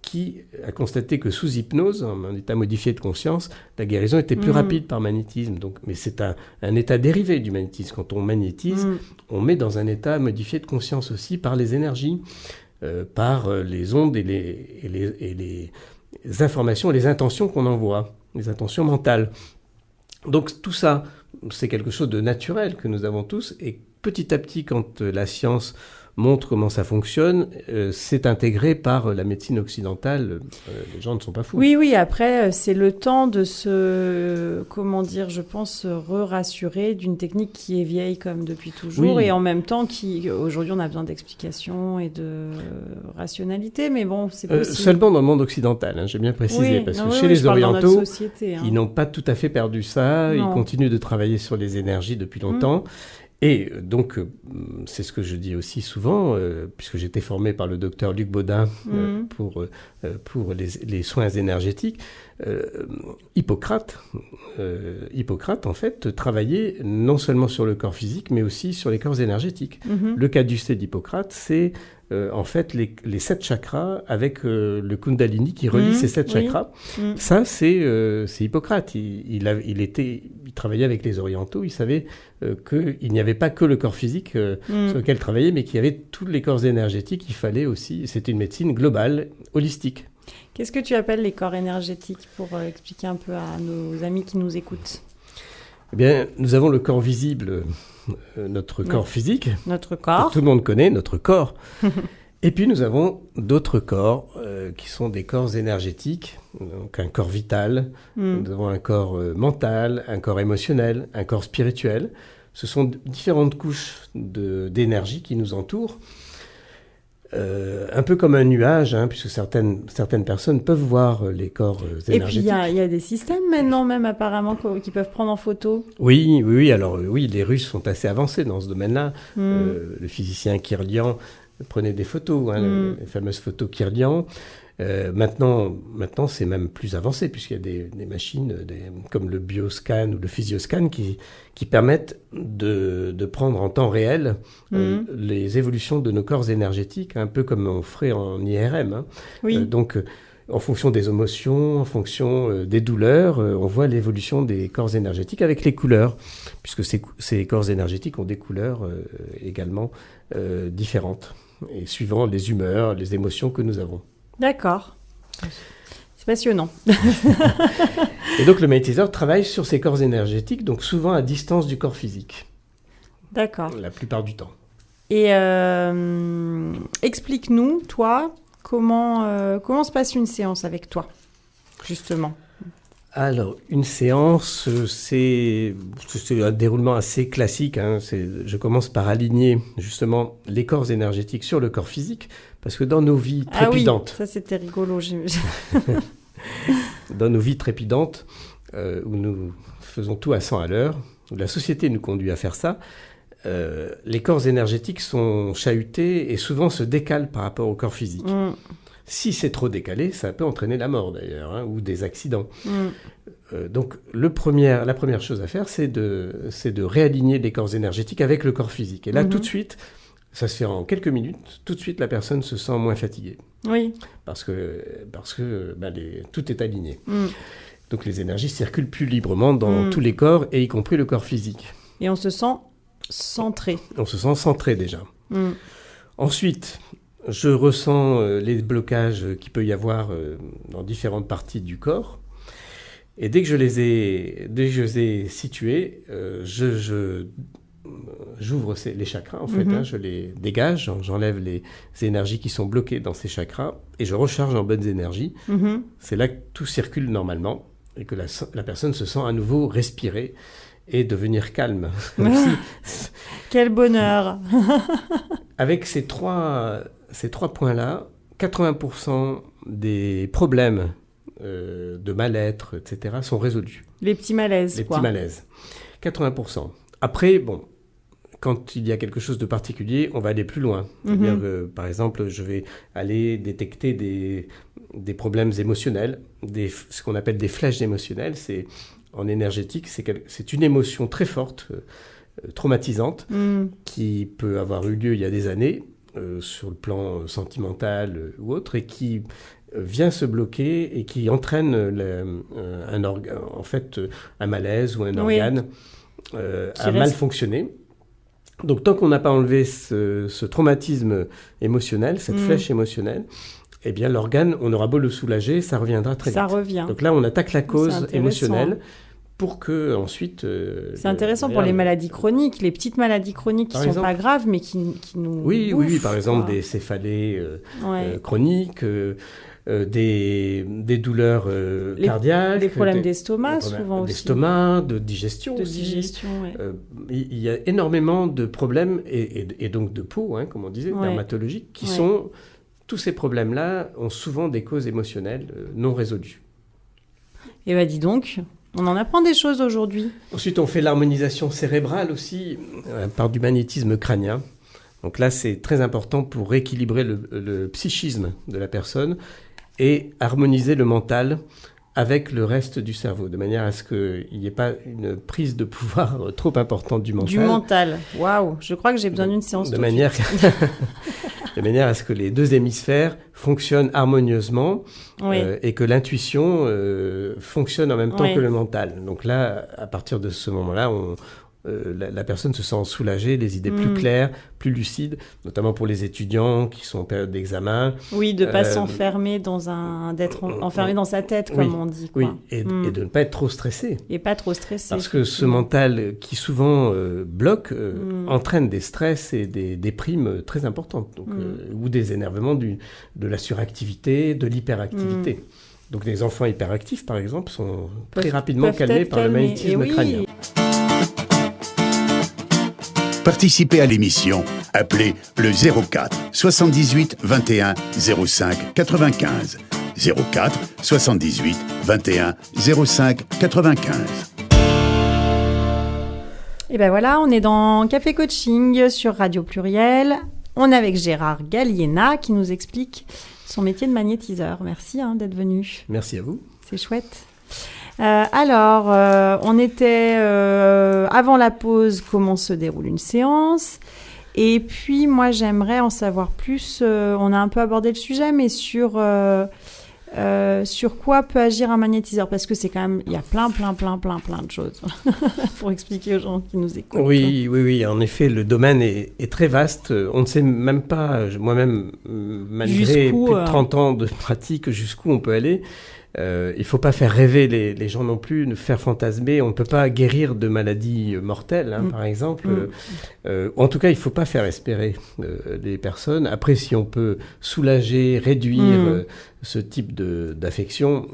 qui a constaté que sous hypnose, en état modifié de conscience, la guérison était plus rapide par magnétisme. Mais c'est un état dérivé du magnétisme. Quand on magnétise, on met dans un état modifié de conscience aussi par les énergies, par les ondes et les informations, les intentions qu'on envoie, les intentions mentales. Donc tout ça, c'est quelque chose de naturel que nous avons tous. Et petit à petit, quand la science montre comment ça fonctionne, c'est intégré par la médecine occidentale. Les gens ne sont pas fous. Oui, après, c'est le temps de se, comment dire, je pense, rassurer d'une technique qui est vieille comme depuis toujours, et en même temps, aujourd'hui, on a besoin d'explications et de rationalité, mais bon, c'est possible. Seulement dans le monde occidental, j'ai bien précisé, parce que chez les Orientaux, ils n'ont pas tout à fait perdu ça, ils continuent de travailler sur les énergies depuis longtemps. Et donc, c'est ce que je dis aussi souvent, puisque j'étais formé par le docteur Luc Baudin pour les soins énergétiques. Hippocrate, en fait, travaillait non seulement sur le corps physique, mais aussi sur les corps énergétiques. Le caducée d'Hippocrate, c'est en fait les 7 chakras avec le Kundalini qui relie ces 7 chakras. Ça, c'est Hippocrate. Il travaillait avec les Orientaux. Il savait qu'il n'y avait pas que le corps physique sur lequel travailler, mais qu'il y avait tous les corps énergétiques. Il fallait aussi... C'était une médecine globale, holistique. Qu'est-ce que tu appelles les corps énergétiques pour expliquer un peu à nos amis qui nous écoutent? Eh bien, nous avons le corps visible, notre corps physique. Notre corps. Que tout le monde connaît, notre corps. Et puis, nous avons d'autres corps qui sont des corps énergétiques. Donc, un corps vital. Nous avons un corps mental, un corps émotionnel, un corps spirituel. Ce sont différentes couches d'énergie qui nous entourent. Un peu comme un nuage, puisque certaines personnes peuvent voir les corps énergétiques. Et puis, il y a des systèmes maintenant, même apparemment, qui peuvent prendre en photo. Oui. Alors, les Russes sont assez avancés dans ce domaine-là. Le physicien Kirlian prenait des photos, les fameuses photos Kirlian. Maintenant, c'est même plus avancé, puisqu'il y a des machines comme le bioscan ou le physioscan qui permettent de prendre en temps réel les évolutions de nos corps énergétiques, un peu comme on ferait en IRM. Donc, en fonction des émotions, en fonction des douleurs, on voit l'évolution des corps énergétiques avec les couleurs, puisque ces corps énergétiques ont des couleurs également différentes, et suivant les humeurs, les émotions que nous avons. D'accord. C'est passionnant. Et donc le magnétiseur travaille sur ces corps énergétiques, donc souvent à distance du corps physique. D'accord. La plupart du temps. Et explique-nous, toi, comment se passe une séance avec toi, justement? Alors, une séance, c'est un déroulement assez classique. Je commence par aligner justement les corps énergétiques sur le corps physique, parce que dans nos vies trépidantes... ça c'était rigolo. Dans nos vies trépidantes, où nous faisons tout à 100 à l'heure, où la société nous conduit à faire ça, les corps énergétiques sont chahutés et souvent se décalent par rapport au corps physique. Si c'est trop décalé, ça peut entraîner la mort d'ailleurs, ou des accidents. Donc la première chose à faire, c'est de réaligner les corps énergétiques avec le corps physique. Et là, tout de suite, ça se fait en quelques minutes, tout de suite la personne se sent moins fatiguée. Oui. Parce que tout est aligné. Donc les énergies circulent plus librement dans tous les corps, et y compris le corps physique. Et on se sent centré. On se sent centré déjà. Ensuite, je ressens les blocages qu'il peut y avoir dans différentes parties du corps. Et dès que je les ai situés, j'ouvre les chakras, en fait. Je les dégage, j'enlève les énergies qui sont bloquées dans ces chakras et je recharge en bonnes énergies. C'est là que tout circule normalement et que la personne se sent à nouveau respirer et devenir calme. Quel bonheur. Avec ces trois points-là, 80% des problèmes de mal-être, etc., sont résolus. Les petits malaises, petits malaises. 80%. Après, quand il y a quelque chose de particulier, on va aller plus loin. C'est-à-dire que, par exemple, je vais aller détecter des problèmes émotionnels, ce qu'on appelle des flèches émotionnelles. En énergétique, c'est une émotion très forte, traumatisante, qui peut avoir eu lieu il y a des années, sur le plan sentimental ou autre, et qui vient se bloquer et qui entraîne un malaise ou un organe à mal fonctionner. Donc tant qu'on n'a pas enlevé ce traumatisme émotionnel, cette flèche émotionnelle, eh bien l'organe, on aura beau le soulager, ça reviendra très vite. Ça revient. Donc là, on attaque la cause émotionnelle pour que ensuite... c'est intéressant pour les maladies chroniques, les petites maladies chroniques qui ne sont pas graves, mais qui nous oui, bouffent, oui, par exemple des céphalées chroniques, des douleurs cardiaques, des problèmes d'estomac, souvent aussi. D'estomac, de digestion aussi. Il y a énormément de problèmes, et donc de peau, comme on disait, dermatologiques, qui sont... Tous ces problèmes-là ont souvent des causes émotionnelles non résolues. Et bien, dis donc, on en apprend des choses aujourd'hui. Ensuite, on fait l'harmonisation cérébrale aussi par du magnétisme crânien. Donc là, c'est très important pour rééquilibrer le psychisme de la personne et harmoniser le mental avec le reste du cerveau, de manière à ce qu'il n'y ait pas une prise de pouvoir trop importante du mental. Du mental, waouh, je crois que j'ai besoin d'une séance de manière à ce que les deux hémisphères fonctionnent harmonieusement et que l'intuition fonctionne en même temps que le mental. Donc là, à partir de ce moment-là, la personne se sent soulagée, les idées plus claires, plus lucides, notamment pour les étudiants qui sont en période d'examen. Oui, de ne pas s'enfermer d'être enfermé dans sa tête, comme on dit. Quoi. Oui, et de ne pas être trop stressé. Et pas trop stressé. Parce que ce mental qui souvent bloque entraîne des stress et des déprimes très importantes, donc, ou des énervements de la suractivité, de l'hyperactivité. Donc les enfants hyperactifs, par exemple, sont très rapidement calmés par le magnétisme crânien. Participez à l'émission. Appelez le 04 78 21 05 95. 04 78 21 05 95. Et ben voilà, on est dans Café Coaching sur Radio Pluriel. On est avec Gérard Galiena qui nous explique son métier de magnétiseur. Merci d'être venu. Merci à vous. C'est chouette. On était avant la pause, comment se déroule une séance. Et puis, moi, j'aimerais en savoir plus. On a un peu abordé le sujet, mais sur quoi peut agir un magnétiseur. Parce que c'est quand même, il y a plein de choses pour expliquer aux gens qui nous écoutent. Oui. En effet, le domaine est très vaste. On ne sait même pas, moi-même, malgré plus de 30 ans de pratique, jusqu'où on peut aller. Il ne faut pas faire rêver les gens non plus, ne faire fantasmer. On ne peut pas guérir de maladies mortelles, par exemple. En tout cas, il ne faut pas faire espérer les personnes. Après, si on peut soulager, réduire ce type d'affection,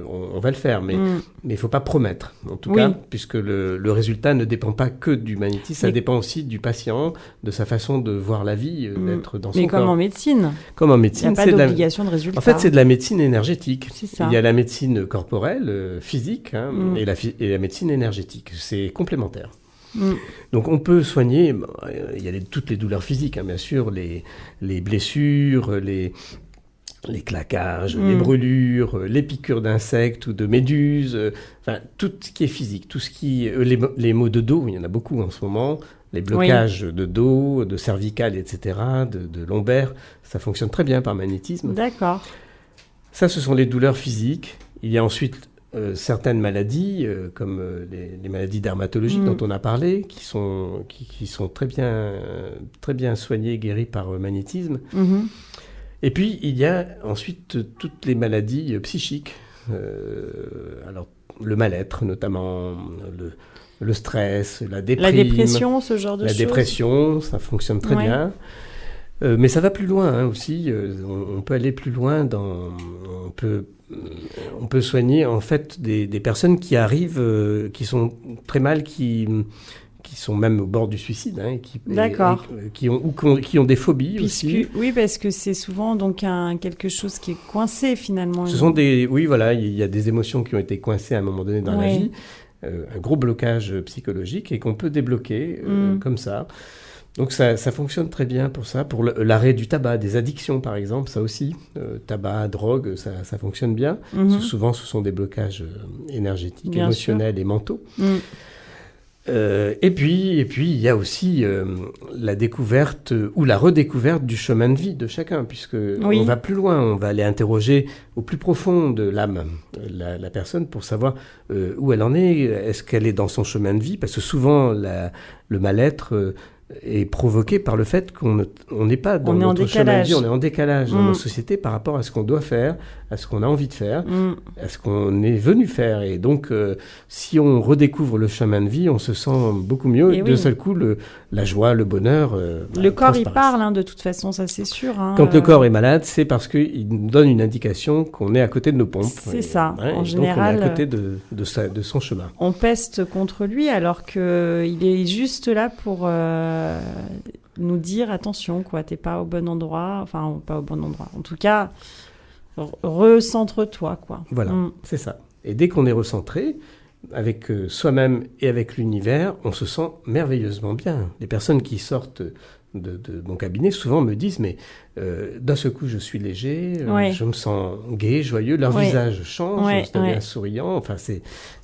on va le faire. Mais il ne faut pas promettre, en tout cas, puisque le résultat ne dépend pas que du magnétisme. Ça dépend aussi du patient, de sa façon de voir la vie, d'être dans son corps. Mais comme en médecine. Comme en médecine. Il n'y a pas d'obligation de résultat. En fait, c'est de la médecine énergétique. C'est ça. Il y a la médecine corporelle, physique, et la médecine énergétique. C'est complémentaire. Donc on peut soigner, il y a toutes les douleurs physiques, bien sûr, les blessures, les claquages, les brûlures, les piqûres d'insectes ou de méduses, tout ce qui est physique, tout ce qui les maux de dos, il y en a beaucoup en ce moment, les blocages de dos, de cervical, etc., de lombaire, ça fonctionne très bien par magnétisme. D'accord. Ça, ce sont les douleurs physiques. Il y a ensuite certaines maladies, comme les maladies dermatologiques dont on a parlé, qui sont très bien soignées et guéries par magnétisme. Et puis, il y a ensuite toutes les maladies psychiques. Alors, le mal-être, notamment le stress, la déprime. La dépression, ce genre de choses. La dépression, ça fonctionne très bien. Mais ça va plus loin aussi. On peut aller plus loin. On peut soigner en fait des personnes qui arrivent, qui sont très mal, qui sont même au bord du suicide, D'accord. Qui ont des phobies aussi. Oui, parce que c'est souvent donc quelque chose qui est coincé finalement. Ce sont il y a des émotions qui ont été coincées à un moment donné dans la vie, un gros blocage psychologique et qu'on peut débloquer comme ça. Donc ça fonctionne très bien pour ça, pour l'arrêt du tabac, des addictions par exemple, ça aussi, tabac, drogue, ça fonctionne bien. Souvent ce sont des blocages énergétiques, bien émotionnels et mentaux. Et puis il y a aussi la découverte ou la redécouverte du chemin de vie de chacun, puisque on va plus loin, on va aller interroger au plus profond de l'âme la personne pour savoir où elle en est, est-ce qu'elle est dans son chemin de vie, parce que souvent le mal-être est provoquée par le fait qu'on n'est pas dans notre chemin de vie, on est en décalage dans nos sociétés par rapport à ce qu'on doit faire, à ce qu'on a envie de faire, à ce qu'on est venu faire. Et donc, si on redécouvre le chemin de vie, on se sent beaucoup mieux. Et d'un seul coup, la joie, le bonheur... le corps, il parle, de toute façon, ça c'est sûr. Quand le corps est malade, c'est parce qu'il nous donne une indication qu'on est à côté de nos pompes. C'est ça, en général. Donc on est à côté de son chemin. On peste contre lui alors qu'il est juste là pour nous dire attention, quoi, t'es pas au bon endroit, enfin pas au bon endroit. En tout cas, recentre-toi, quoi. Voilà, c'est ça. Et dès qu'on est recentré, avec soi-même et avec l'univers, on se sent merveilleusement bien. Les personnes qui sortent de mon cabinet souvent me disent mais d'un seul coup je suis léger, je me sens gai, joyeux, leur visage change, ça devient souriant, enfin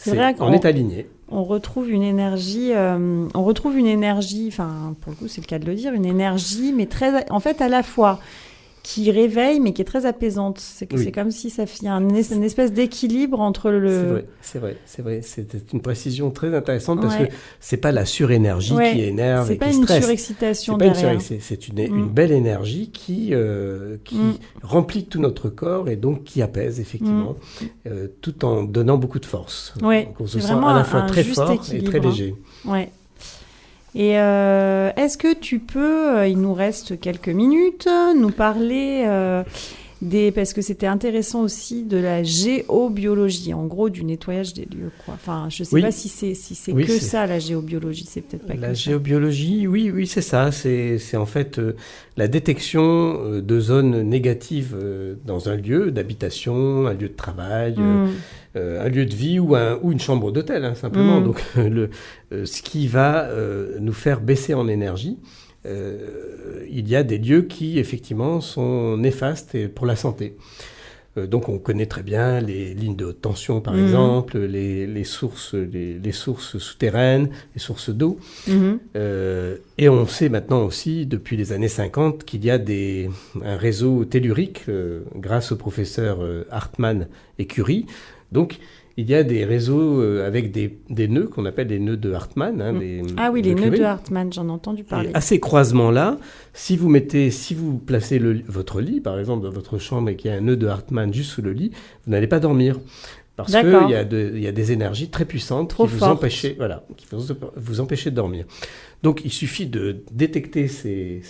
vrai on est aligné. On retrouve une énergie, enfin pour le coup c'est le cas de le dire, une énergie mais très, en fait à la fois qui réveille mais qui est très apaisante. C'est comme si ça fait une espèce d'équilibre entre le... C'est vrai. C'était une précision très intéressante parce que c'est pas la surénergie qui énerve et qui stresse. C'est pas une surexcitation derrière. C'est une belle énergie qui remplit tout notre corps et donc qui apaise effectivement, tout en donnant beaucoup de force. Donc on se sent à la fois très fort et très léger. Ouais. Et est-ce que tu peux, il nous reste quelques minutes, nous parler parce que c'était intéressant aussi de la géobiologie, en gros du nettoyage des lieux, quoi. Enfin, je ne sais pas si c'est ça la géobiologie, c'est peut-être pas que ça. La géobiologie, oui, c'est ça. C'est en fait la détection de zones négatives dans un lieu d'habitation, un lieu de travail, un lieu de vie ou une chambre d'hôtel, simplement. Donc, ce qui va nous faire baisser en énergie. Il y a des lieux qui, effectivement, sont néfastes pour la santé. Donc, on connaît très bien les lignes de haute tension, par exemple, les sources souterraines, les sources d'eau. Et on sait maintenant aussi, depuis les années 50, qu'il y a un réseau tellurique, grâce au professeur Hartmann et Curie. Donc, il y a des réseaux avec des nœuds qu'on appelle les nœuds de Hartmann. Les nœuds de Hartmann, j'en ai entendu parler. Et à ces croisements-là, si vous placez votre lit, par exemple, dans votre chambre et qu'il y a un nœud de Hartmann juste sous le lit, vous n'allez pas dormir. Parce qu'il y a des énergies très puissantes qui vous empêcher de dormir. Donc, il suffit de détecter ces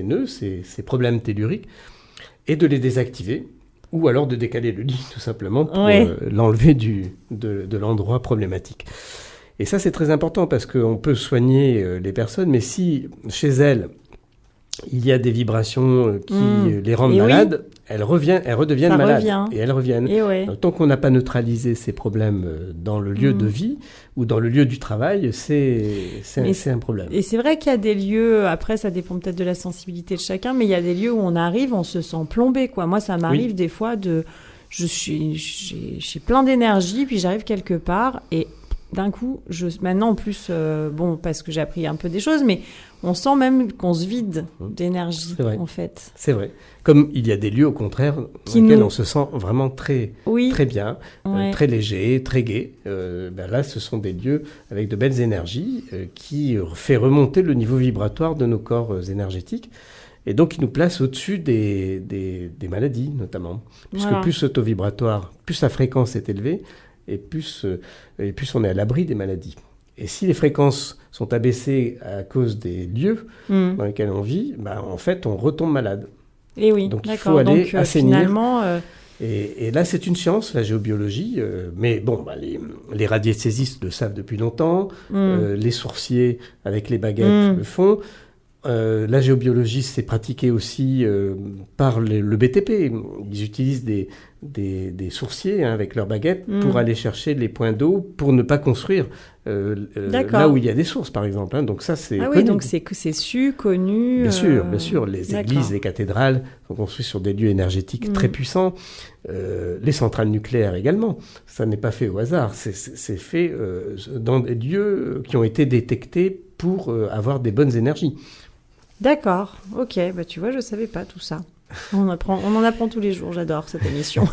nœuds, ces problèmes telluriques, et de les désactiver. Ou alors de décaler le lit, tout simplement, pour l'enlever de l'endroit problématique. Et ça, c'est très important parce qu'on peut soigner les personnes, mais si, chez elles, il y a des vibrations qui les rendent malades, elles redeviennent malades. Et elles reviennent. Tant qu'on n'a pas neutralisé ces problèmes dans le lieu de vie ou dans le lieu du travail, c'est un problème. Et c'est vrai qu'il y a des lieux, après ça dépend peut-être de la sensibilité de chacun, mais il y a des lieux où on arrive, on se sent plombé, quoi. Moi, ça m'arrive des fois j'ai plein d'énergie, puis j'arrive quelque part et d'un coup, maintenant en plus, parce que j'ai appris un peu des choses, mais on sent même qu'on se vide d'énergie, en fait. C'est vrai. Comme il y a des lieux, au contraire, dans lesquels on se sent vraiment très bien, très léger, très gai. Là, ce sont des lieux avec de belles énergies qui fait remonter le niveau vibratoire de nos corps énergétiques. Et donc, ils nous placent au-dessus des maladies, notamment. Puisque plus le taux vibratoire, plus la fréquence est élevée, et plus on est à l'abri des maladies. Et si les fréquences sont abaissées à cause des lieux dans lesquels on vit, en fait, on retombe malade. Et oui, donc il faut aller assainir. Finalement, et là, c'est une science, la géobiologie. Mais bon, les radiesthésistes le savent depuis longtemps. Les sourciers, avec les baguettes, le font. La géobiologie, c'est pratiqué aussi par le BTP. Ils utilisent des sourciers avec leurs baguettes pour aller chercher les points d'eau pour ne pas construire là où il y a des sources, par exemple. Donc ça, c'est connu. Donc c'est su, connu. Bien sûr. Les églises, les cathédrales sont construites sur des lieux énergétiques très puissants. Les centrales nucléaires également. Ça n'est pas fait au hasard. C'est fait dans des lieux qui ont été détectés pour avoir des bonnes énergies. D'accord, ok, tu vois, je savais pas tout ça. On en apprend tous les jours, j'adore cette émission.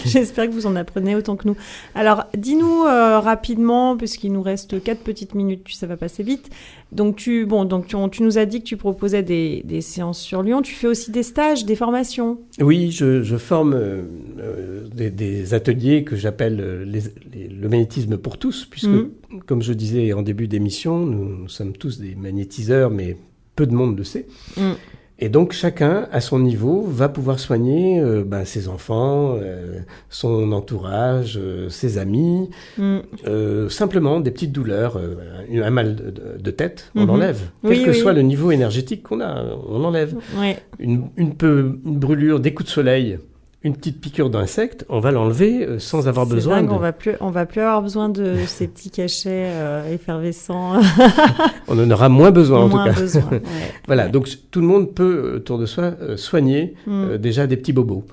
J'espère que vous en apprenez autant que nous. Alors, dis-nous rapidement, puisqu'il nous reste 4 petites minutes, puis ça va passer vite. Donc, tu nous as dit que tu proposais des séances sur Lyon. Tu fais aussi des stages, des formations. Oui, je forme des ateliers que j'appelle le magnétisme pour tous, puisque, comme je disais en début d'émission, nous sommes tous des magnétiseurs, mais peu de monde le sait. Et donc, chacun, à son niveau, va pouvoir soigner ses enfants, son entourage, ses amis. Simplement, des petites douleurs, un mal de tête, on l'enlève. Quel que soit le niveau énergétique qu'on a, on l'enlève. Oui. Une brûlure, des coups de soleil, une petite piqûre d'insecte, on va l'enlever sans avoir besoin dingue, on va plus avoir besoin de ces petits cachets effervescents. On en aura moins besoin, en tout cas. Ouais. Voilà, donc tout le monde peut, autour de soi, soigner déjà des petits bobos.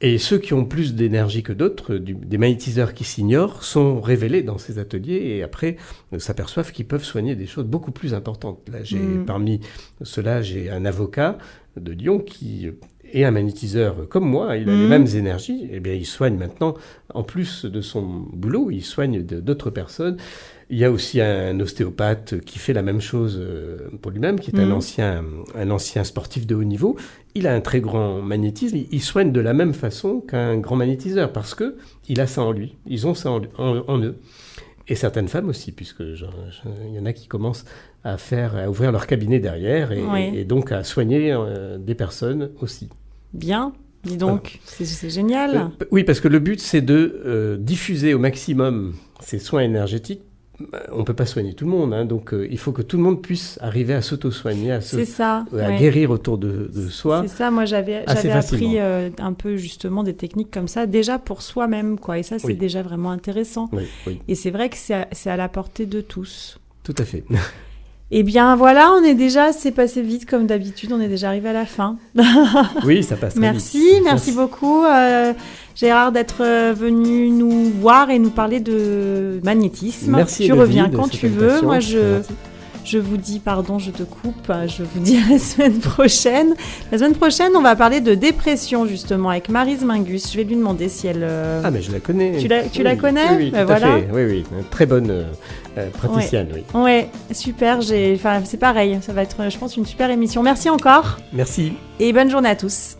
Et ceux qui ont plus d'énergie que d'autres, des magnétiseurs qui s'ignorent, sont révélés dans ces ateliers et après s'aperçoivent qu'ils peuvent soigner des choses beaucoup plus importantes. Là, parmi ceux-là, j'ai un avocat de Lyon qui est un magnétiseur comme moi, il a les mêmes énergies, et bien il soigne maintenant, en plus de son boulot, il soigne d'autres personnes. Il y a aussi un ostéopathe qui fait la même chose pour lui-même, qui est un ancien sportif de haut niveau. Il a un très grand magnétisme, il soigne de la même façon qu'un grand magnétiseur, parce qu'il a ça en lui, ils ont ça en eux. Et certaines femmes aussi, puisque il y en a qui commencent à ouvrir leur cabinet derrière et donc à soigner des personnes aussi. Bien, dis donc, voilà. C'est génial. Oui, parce que le but, c'est de diffuser au maximum ces soins énergétiques. On ne peut pas soigner tout le monde, hein, donc il faut que tout le monde puisse arriver à s'auto-soigner, à guérir autour de soi. C'est ça, moi j'avais appris un peu justement des techniques comme ça, déjà pour soi-même, quoi. Et ça, c'est déjà vraiment intéressant. Oui. Et c'est vrai que c'est à la portée de tous. Tout à fait. Eh bien voilà, c'est passé vite comme d'habitude, on est déjà arrivé à la fin. Oui, ça passe très vite. Merci beaucoup Gérard d'être venu nous voir et nous parler de magnétisme. Merci. Tu reviens quand tu veux. Moi je vous dis, pardon, je te coupe, je vous dis à la semaine prochaine. La semaine prochaine, on va parler de dépression, justement, avec Maryse Mingus. Je vais lui demander si elle... Ah, mais je la connais. Tu la connais? Oui, tout à fait. Oui, une très bonne praticienne, oui. Ouais, super. C'est pareil, ça va être, je pense, une super émission. Merci encore. Merci. Et bonne journée à tous.